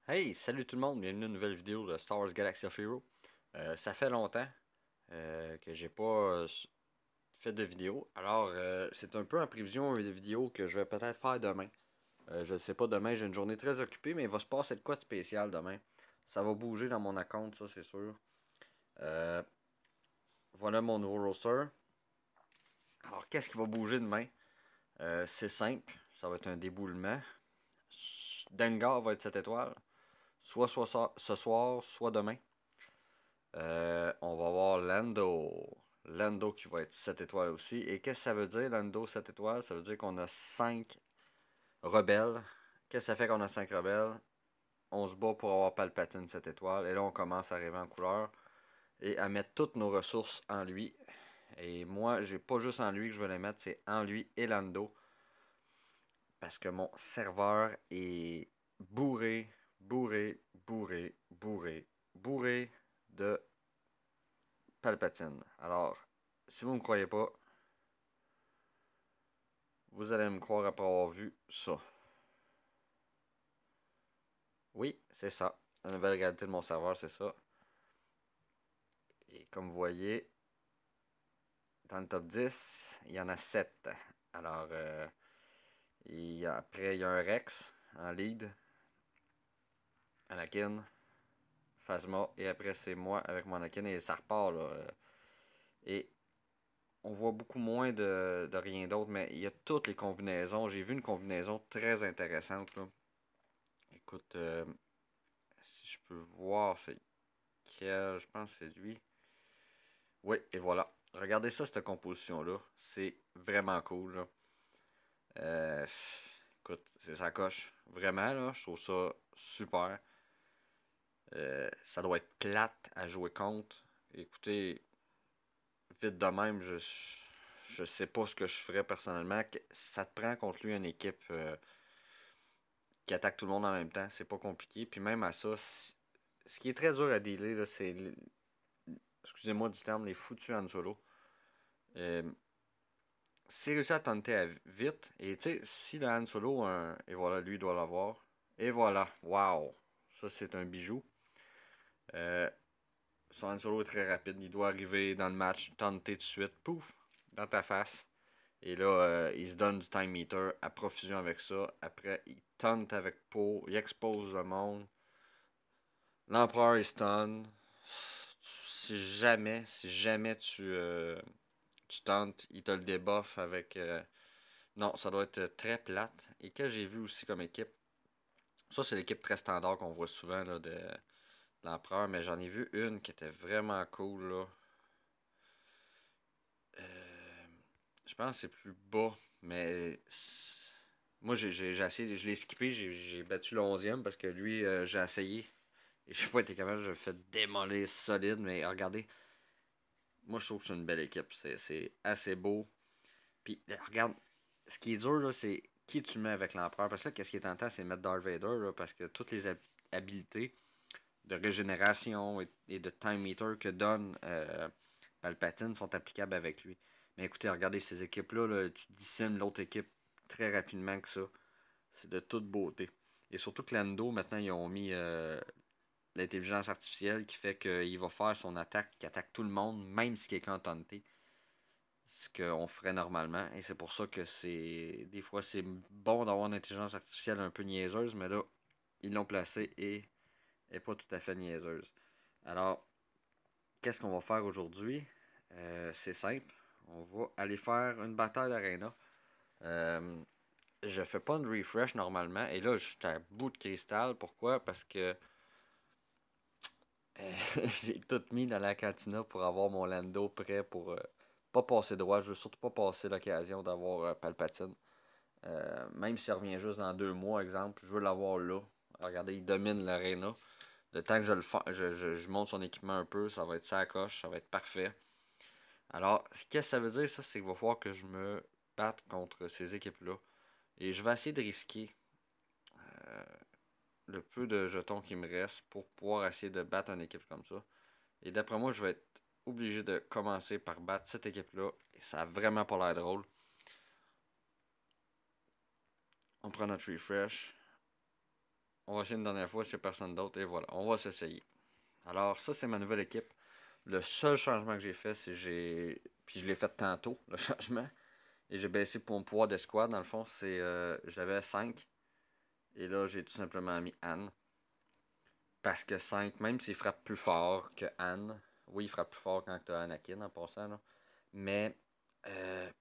Hey, salut tout le monde, bienvenue à une nouvelle vidéo de Star Wars Galaxy of Heroes. Ça fait longtemps que j'ai pas fait de vidéo, alors c'est un peu en prévision de vidéo que je vais peut-être faire demain. Je ne sais pas, demain j'ai une journée très occupée, mais il va se passer de quoi de spécial demain. Ça va bouger dans mon account, ça c'est sûr. Euh, voilà mon nouveau roster. Alors qu'est-ce qui va bouger demain? C'est simple, ça va être un déboulement. Dengar va être 7 étoiles, soit ce soir, soit demain. On va voir Lando. Lando qui va être 7 étoiles aussi. Et qu'est-ce que ça veut dire, Lando 7 étoiles? Ça veut dire qu'on a 5 rebelles. Qu'est-ce que ça fait qu'on a 5 rebelles? On se bat pour avoir Palpatine 7 étoiles. Et là, on commence à arriver en couleur. Et à mettre toutes nos ressources en lui. Et moi, j'ai pas juste en lui que je veux les mettre, c'est en lui et Lando. Parce que mon serveur est bourré, bourré, bourré, bourré, bourré de Palpatine. Alors, si vous ne me croyez pas, vous allez me croire après avoir vu ça. Oui, c'est ça. La nouvelle réalité de mon serveur, c'est ça. Et comme vous voyez, dans le top 10, il y en a 7. Alors, après, il y a un Rex en lead, Anakin, Phasma, et après, c'est moi avec mon Anakin, et ça repart, là. Et on voit beaucoup moins de rien d'autre, mais il y a toutes les combinaisons. J'ai vu une combinaison très intéressante, là. Écoute, si je peux voir, c'est quel, je pense que c'est lui. Oui, et voilà. Regardez ça, cette composition-là. C'est vraiment cool, là. Euh, Écoute, c'est sa coche. Vraiment, là, je trouve ça super. Ça doit être plate à jouer contre. Écoutez, vite de même, je sais pas ce que je ferais personnellement. Ça te prend contre lui une équipe qui attaque tout le monde en même temps. C'est pas compliqué. Puis même à ça, ce qui est très dur à dealer, là, c'est, excusez-moi du terme, les foutus Han Solo. Euh, C'est réussi à tenter vite. Et tu sais, si le Han Solo, et voilà, lui doit l'avoir. Et voilà, waouh, ça c'est un bijou. Euh, Son Han Solo est très rapide. Il doit arriver dans le match, tenter tout de suite, pouf, dans ta face. Et là, il se donne du time meter à profusion avec ça. Après, il tente avec Poe, il expose le monde. L'empereur est stun. Si jamais tu tentes, il te le débuff avec. Non, ça doit être très plate. Et que j'ai vu aussi comme équipe, ça c'est l'équipe très standard qu'on voit souvent là, de l'Empereur, mais j'en ai vu une qui était vraiment cool là. Euh, je pense que c'est plus bas, mais moi j'ai essayé, je l'ai skippé, j'ai battu le 11e parce que lui j'ai essayé et je sais pas été capable, je le fais démolir solide, mais regardez, moi je trouve que c'est une belle équipe, c'est assez beau. Puis regarde, ce qui est dur, là, c'est qui tu mets avec l'empereur. Parce que là, qu'est-ce qui est tentant, c'est mettre Darth Vader, là, parce que toutes les habilités de régénération et de time meter que donne Palpatine sont applicables avec lui. Mais écoutez, regardez ces équipes-là, là, tu décimes l'autre équipe très rapidement que ça. C'est de toute beauté. Et surtout que Lando, maintenant, ils ont mis l'intelligence artificielle qui fait qu'il va faire son attaque qui attaque tout le monde, même si quelqu'un a taunté ce qu'on ferait normalement. Et c'est pour ça que c'est. Des fois, c'est bon d'avoir une intelligence artificielle un peu niaiseuse, mais là, ils l'ont placée et elle n'est pas tout à fait niaiseuse. Alors, qu'est-ce qu'on va faire aujourd'hui? C'est simple. On va aller faire une bataille d'arena. Euh, je fais pas une refresh normalement. Et là, je suis à bout de cristal. Pourquoi? Parce que j'ai tout mis dans la cantina pour avoir mon Lando prêt pour pas passer droit. Je veux surtout pas passer l'occasion d'avoir Palpatine. Même s'il revient juste dans 2 mois, exemple, je veux l'avoir là. Regardez, il domine l'arena. Le temps que je monte son équipement un peu, ça va être ça à coche, ça va être parfait. Alors, qu'est-ce que ça veut dire, ça? C'est qu'il va falloir que je me batte contre ces équipes-là. Et je vais essayer de risquer le peu de jetons qui me reste pour pouvoir essayer de battre une équipe comme ça. Et d'après moi, je vais être obligé de commencer par battre cette équipe-là. Et ça a vraiment pas l'air drôle. On prend notre refresh. On va essayer une dernière fois s'il n'y a personne d'autre. Et voilà, on va s'essayer. Alors, ça, c'est ma nouvelle équipe. Le seul changement que j'ai fait, c'est j'ai. Puis je l'ai fait tantôt, le changement. Et j'ai baissé pour mon pouvoir d'escouade. Dans le fond, c'est. J'avais 5. Et là, j'ai tout simplement mis Anne. Parce que 5, même s'il frappe plus fort que Anne. Oui, il frappe plus fort quand tu as Anakin en passant. Là. Mais,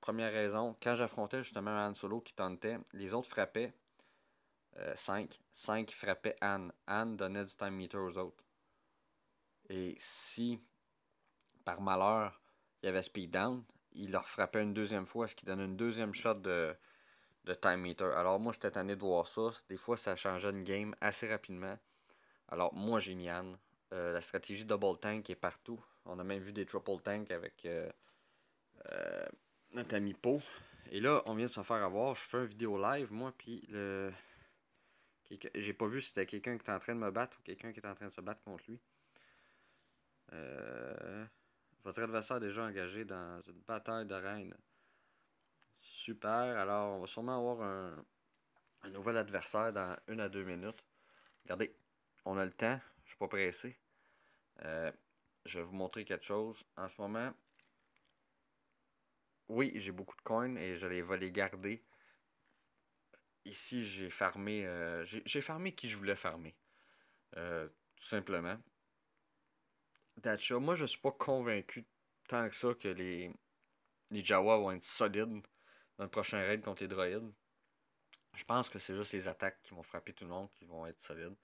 première raison, quand j'affrontais justement un Han Solo qui tentait, les autres frappaient 5. 5 frappaient Anne. Anne donnait du time meter aux autres. Et si, par malheur, il y avait speed down, il leur frappait une deuxième fois, ce qui donnait une deuxième shot de time meter. Alors moi, j'étais tanné de voir ça. Des fois, ça changeait une game assez rapidement. Alors moi, j'ai mis Anne. La stratégie double tank est partout. On a même vu des triple tank avec euh, notre ami Po. Et là, on vient de se faire avoir. Je fais une vidéo live, moi, puis le. J'ai pas vu si c'était quelqu'un qui était en train de me battre ou quelqu'un qui était en train de se battre contre lui. Votre adversaire est déjà engagé dans une bataille de reine. Super. Alors, on va sûrement avoir un nouvel adversaire dans 1 à 2 minutes. Regardez, on a le temps. Je suis pas pressé. Je vais vous montrer quelque chose. En ce moment, oui, j'ai beaucoup de coins et je vais les garder. Ici, j'ai farmé. J'ai farmé qui je voulais farmer. Tout simplement. Dacha, moi je suis pas convaincu tant que ça que les Jawa vont être solides dans le prochain raid contre les droïdes. Je pense que c'est juste les attaques qui vont frapper tout le monde qui vont être solides.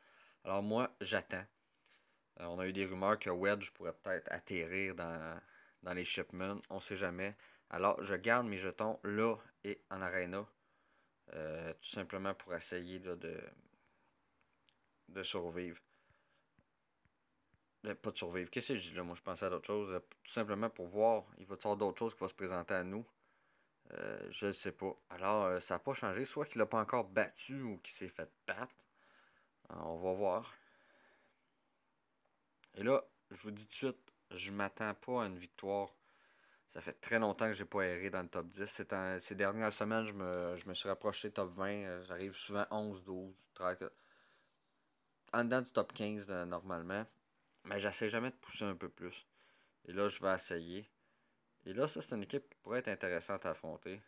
Alors moi, j'attends. On a eu des rumeurs que Wedge pourrait peut-être atterrir dans les shipments. On sait jamais. Alors, je garde mes jetons là et en arena. Tout simplement pour essayer là, de survivre. Pas de survivre. Qu'est-ce que je dis là? Moi, je pensais à d'autres choses. Tout simplement pour voir, il va y avoir d'autres choses qui vont se présenter à nous. Je ne sais pas. Alors, ça n'a pas changé. Soit qu'il l'a pas encore battu ou qu'il s'est fait battre. On va voir. Et là, je vous dis tout de suite, je m'attends pas à une victoire. Ça fait très longtemps que j'ai pas erré dans le top 10. Ces dernières semaines, je me suis rapproché top 20. J'arrive souvent 11, 12, 13. En dedans du top 15 normalement. Mais j'essaie jamais de pousser un peu plus. Et là, je vais essayer. Et là, ça, c'est une équipe qui pourrait être intéressante à affronter.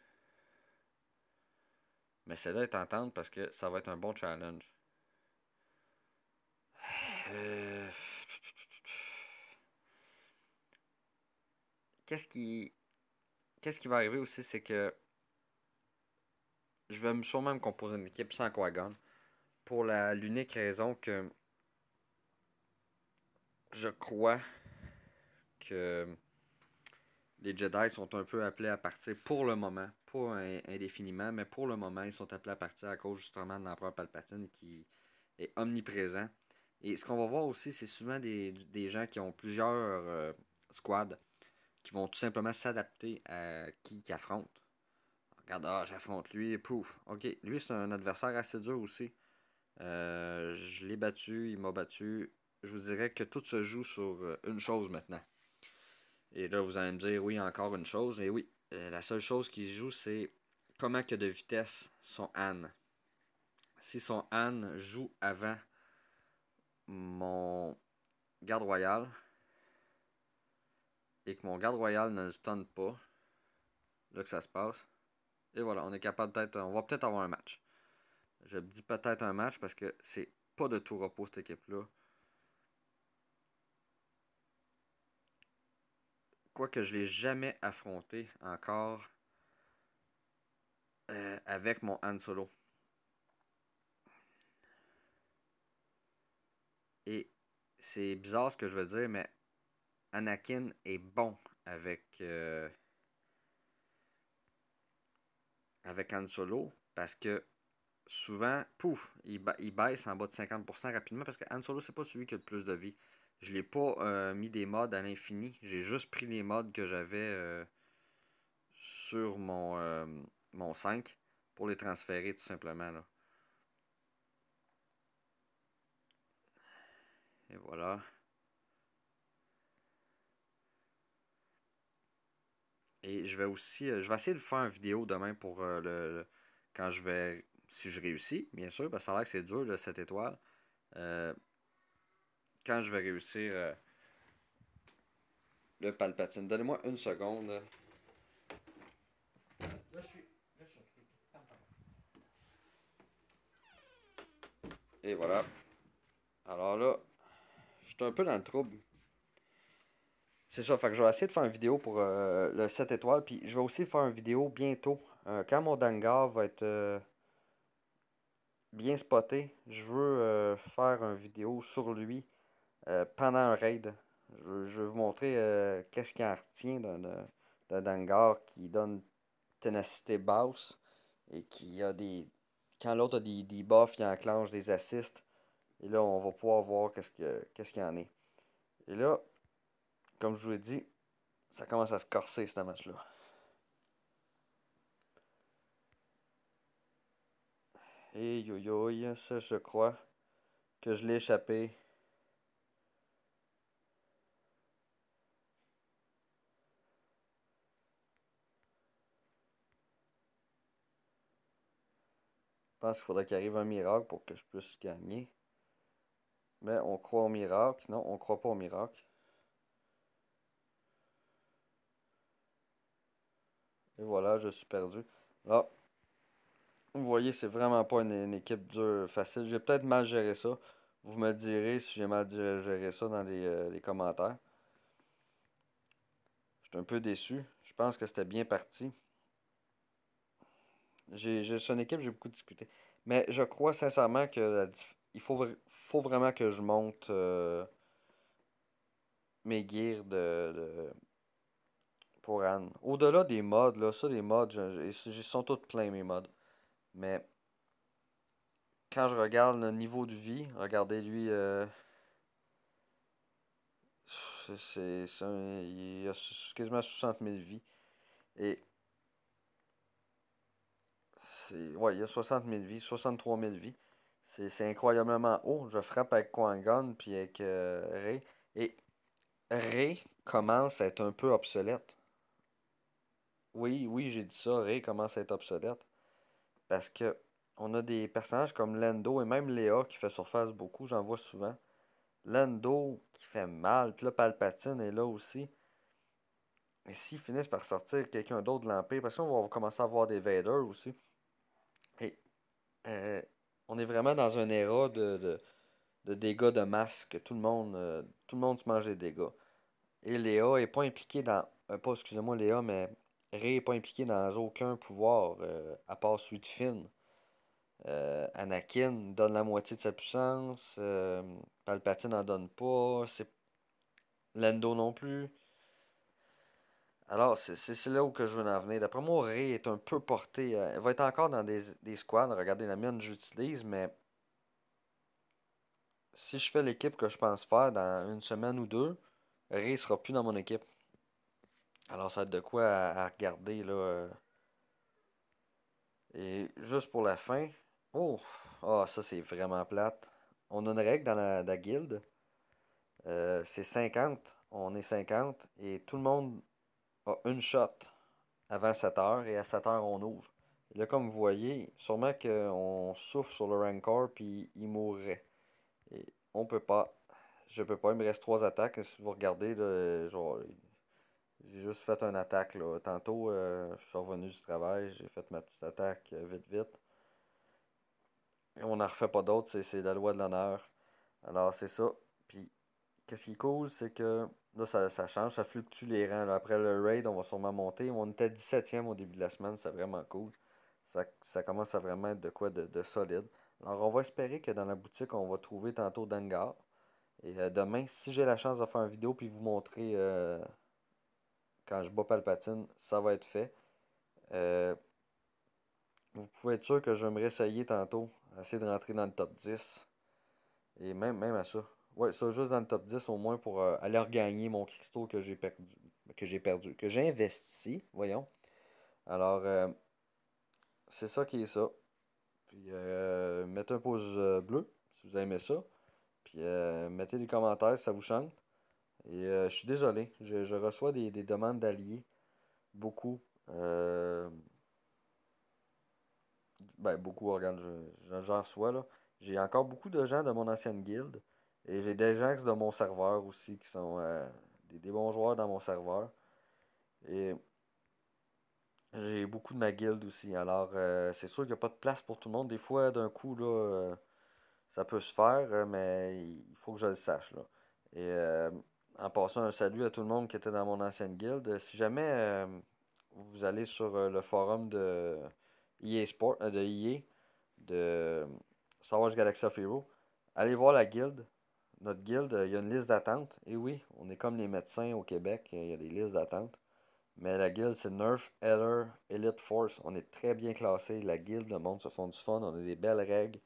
Mais celle-là est tentante parce que ça va être un bon challenge. Euh, Qu'est-ce qui... Qu'est-ce qui va arriver aussi, c'est que je vais sûrement me composer une équipe sans Qui-Gon. Pour l'unique raison que je crois que les Jedi sont un peu appelés à partir pour le moment. Pas indéfiniment, mais pour le moment, ils sont appelés à partir à cause justement de l'empereur Palpatine qui est omniprésent. Et ce qu'on va voir aussi, c'est souvent des gens qui ont plusieurs squads qui vont tout simplement s'adapter à qui affronte. Regarde, j'affronte lui, pouf. Ok, lui c'est un adversaire assez dur aussi. Je l'ai battu, il m'a battu. Je vous dirais que tout se joue sur une chose maintenant. Et là, vous allez me dire, oui, encore une chose. Et oui, la seule chose qui se joue, c'est comment que de vitesse son Han. Si son Han joue avant mon garde royal et que mon garde royal ne le stun pas, là que ça se passe. Et voilà, on est capable peut-être. On va peut-être avoir un match. Je dis peut-être un match parce que c'est pas de tout repos cette équipe-là. Quoique je l'ai jamais affronté encore avec mon Han Solo. Et c'est bizarre ce que je veux dire, mais Anakin est bon avec Han Solo parce que souvent, pouf, il baisse en bas de 50% rapidement parce que Han Solo, c'est pas celui qui a le plus de vie. Je l'ai pas mis des mods à l'infini. J'ai juste pris les mods que j'avais sur mon 5 pour les transférer tout simplement. Là. Et voilà. Et je vais aussi. Je vais essayer de faire une vidéo demain pour quand je vais si je réussis, bien sûr, parce que ça a l'air que c'est dur, le 7 étoiles. Euh, quand je vais réussir le Palpatine. Donnez-moi une seconde. Là, je suis occupé. Et voilà. Alors là, je suis un peu dans le trouble. C'est ça, fait que je vais essayer de faire une vidéo pour le 7 étoiles, puis je vais aussi faire une vidéo bientôt. Quand mon Dangar va être bien spoté, je veux faire une vidéo sur lui pendant un raid. Je veux vous montrer qu'est-ce qui en retient d'un Dangar qui donne ténacité basse et qui a des. Quand l'autre a des buffs, il enclenche des assists. Et là, on va pouvoir voir qu'est-ce qu'il y en est. Et là, comme je vous l'ai dit, ça commence à se corser ce match-là. Et yo yo, ça je crois que je l'ai échappé. Je pense qu'il faudrait qu'il arrive un miracle pour que je puisse gagner. Mais on croit au miracle. Non, on croit pas au miracle. Et voilà, je suis perdu. Là, vous voyez, c'est vraiment pas une équipe dure facile. J'ai peut-être mal géré ça. Vous me direz si j'ai mal géré ça dans les commentaires. Je suis un peu déçu. Je pense que c'était bien parti. C'est une équipe, j'ai beaucoup discuté. Mais je crois sincèrement que il faut vraiment que je monte mes gears pour Anne. Au-delà des mods, là, ça, les mods, ils sont tous pleins, mes mods. Mais quand je regarde le niveau de vie, regardez lui, il a quasiment 60 000 vies. Et ouais, il a 60 000 vies, 63 000 vies. C'est incroyablement haut. Je frappe avec Qui-Gon puis avec Rey. Et Rey commence à être un peu obsolète. Oui, oui, j'ai dit ça. Rey commence à être obsolète. Parce que on a des personnages comme Lando et même Léa qui fait surface beaucoup. J'en vois souvent. Lando qui fait mal. Puis là, Palpatine est là aussi. Et s'ils finissent par sortir quelqu'un d'autre de l'Empire, parce qu'on va commencer à voir des Vader aussi. Et euh, on est vraiment dans une ère de dégâts de masse, que tout le monde se mange des dégâts. Et Léa est pas impliquée dans. Pas, excusez-moi, Léa, mais Rey est pas impliqué dans aucun pouvoir, à part celui de Finn. Anakin donne la moitié de sa puissance. Palpatine en donne pas. C'est Lando non plus. Alors, c'est là où que je veux en venir. D'après moi, Rey est un peu porté. Elle va être encore dans des squads. Regardez la mienne, j'utilise, mais si je fais l'équipe que je pense faire dans une semaine ou deux, Rey sera plus dans mon équipe. Alors, ça va être de quoi à regarder, là. Et juste pour la fin. Oh! Ah, ça, c'est vraiment plate. On a une règle dans la guilde. C'est 50. On est 50. Et tout le monde a une shot avant 7 heures. Et à 7 heures, on ouvre. Et là, comme vous voyez, sûrement qu'on souffle sur le Rancor puis il mourrait. Et on peut pas. Je peux pas. Il me reste 3 attaques. Si vous regardez, là, genre, j'ai juste fait une attaque là. Tantôt, je suis revenu du travail, j'ai fait ma petite attaque vite vite. Et on n'en refait pas d'autres, c'est la loi de l'honneur. Alors c'est ça. Puis qu'est-ce qui est cool, c'est que là ça change, ça fluctue les rangs. Là. Après le raid, on va sûrement monter. On était 17e au début de la semaine, c'est vraiment cool. Ça commence à vraiment être de quoi de solide. Alors on va espérer que dans la boutique, on va trouver tantôt Dengar. Et demain, si j'ai la chance de faire une vidéo puis vous montrer quand je bats Palpatine, ça va être fait. Euh, vous pouvez être sûr que je vais me réessayer tantôt, essayer de rentrer dans le top 10. Et même à ça. Ouais, ça juste dans le top 10 au moins pour aller regagner mon cristaux que j'ai perdu. Que j'ai investi, voyons. Alors, c'est ça qui est ça. Puis, mettez un pouce bleu si vous aimez ça. Puis, mettez des commentaires si ça vous chante. Et je suis désolé, je reçois des demandes d'alliés, beaucoup. Ben, beaucoup, regarde, j'en reçois, là. J'ai encore beaucoup de gens de mon ancienne guilde. Et j'ai des gens de mon serveur aussi qui sont des bons joueurs dans mon serveur. Et j'ai beaucoup de ma guilde aussi. Alors, c'est sûr qu'il n'y a pas de place pour tout le monde. Des fois, d'un coup, là, ça peut se faire, mais il faut que je le sache, là. Et en passant un salut à tout le monde qui était dans mon ancienne guilde. Si jamais vous allez sur le forum de EA Sport, de EA, de Star Wars Galaxy of Heroes, allez voir la guilde. Notre guilde, il y a une liste d'attente. Et oui, on est comme les médecins au Québec, il y a des listes d'attente. Mais la guilde, c'est Nerf Eller Elite Force. On est très bien classé. La guilde, le monde se font du fun. On a des belles règles.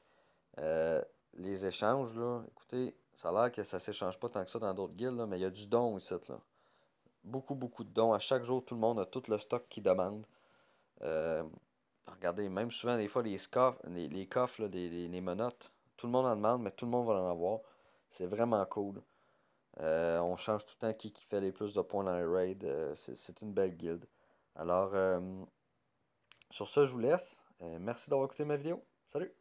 Euh, les échanges, là, écoutez, ça a l'air que ça s'échange pas tant que ça dans d'autres guildes, là, mais il y a du don ici, là. Beaucoup, beaucoup de dons. À chaque jour, tout le monde a tout le stock qu'il demande. Euh, regardez, même souvent, des fois, les coffres, là, les menottes, tout le monde en demande, mais tout le monde va en avoir. C'est vraiment cool. On change tout le temps qui fait les plus de points dans les raids. C'est une belle guilde. Alors, sur ce, je vous laisse. Merci d'avoir écouté ma vidéo. Salut!